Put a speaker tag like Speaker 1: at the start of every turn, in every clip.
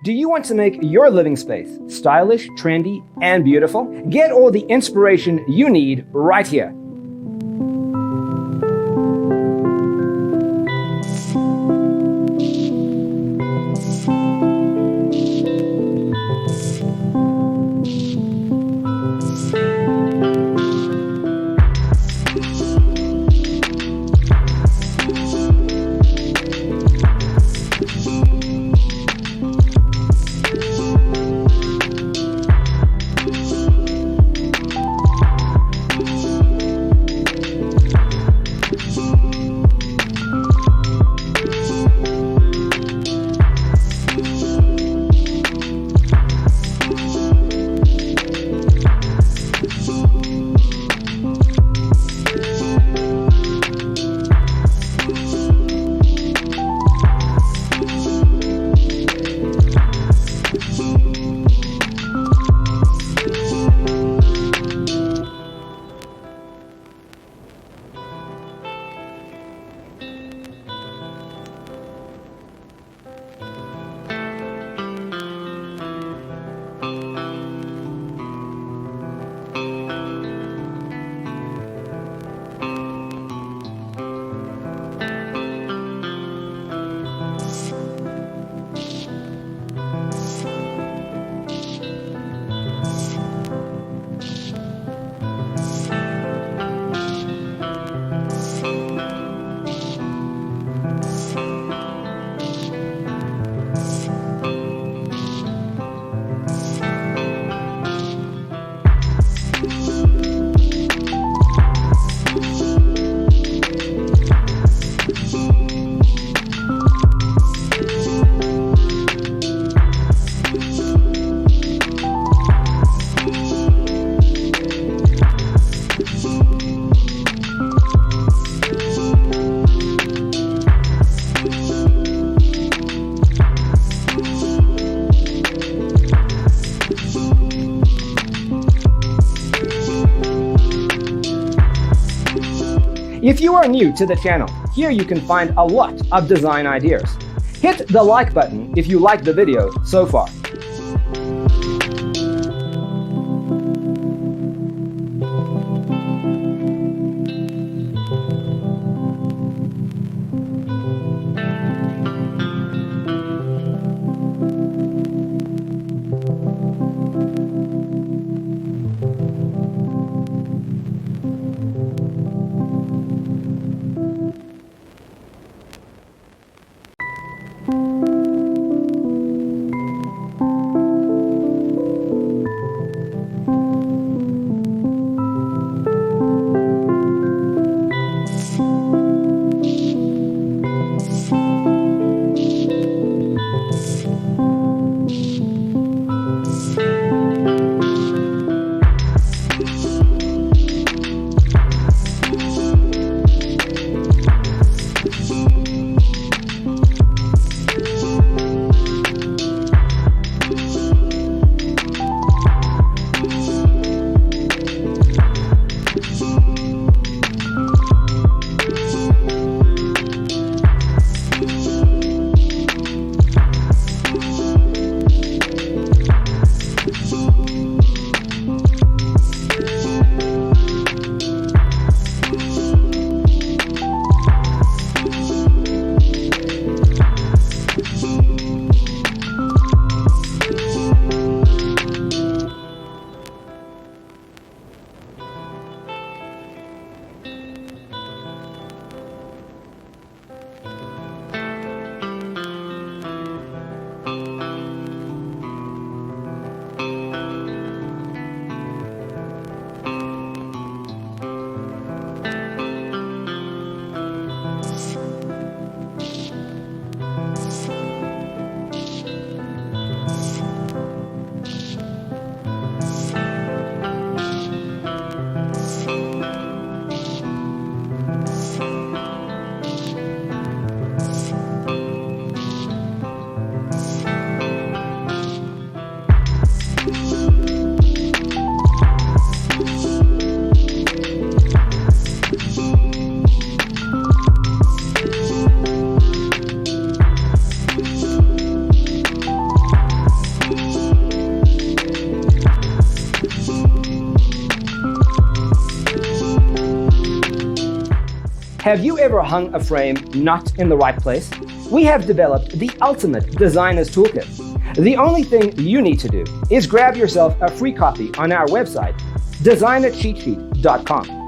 Speaker 1: Do you want to make your living space stylish, trendy, and beautiful? Get all the inspiration you need right here. If you are new to the channel, here you can find a lot of design ideas. Hit the like button if you liked the video so far. Have you ever hung a frame not in the right place? We have developed the ultimate designer's toolkit. The only thing you need to do is grab yourself a free copy on our website, designercheatsheet.com.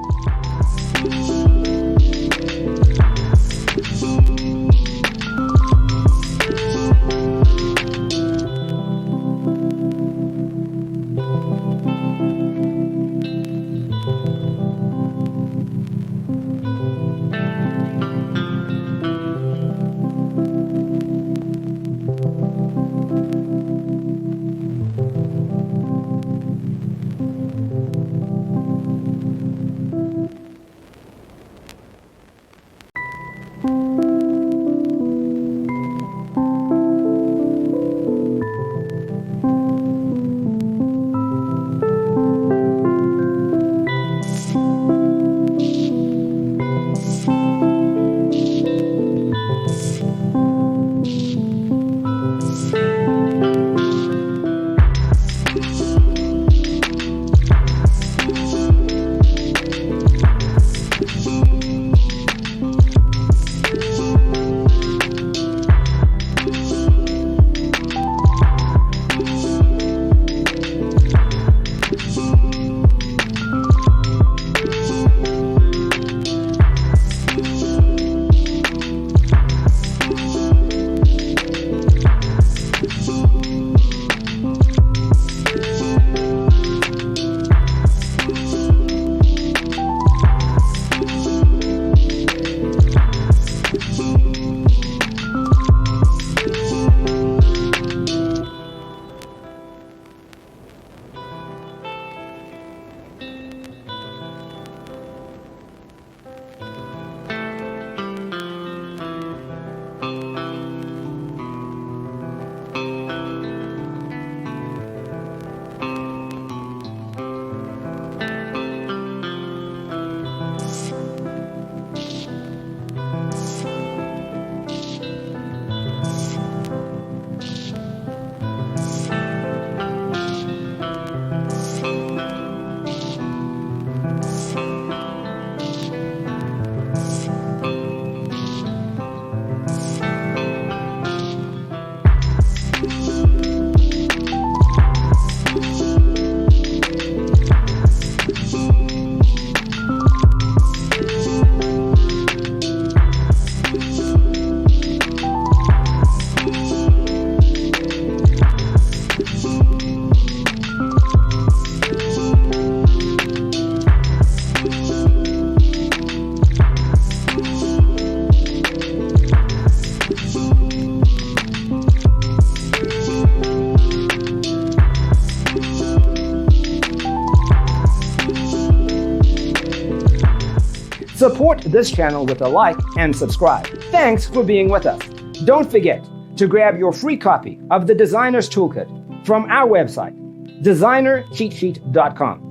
Speaker 1: Support this channel with a like and subscribe. Thanks for being with us. Don't forget to grab your free copy of the Designer's Toolkit from our website, designercheatsheet.com.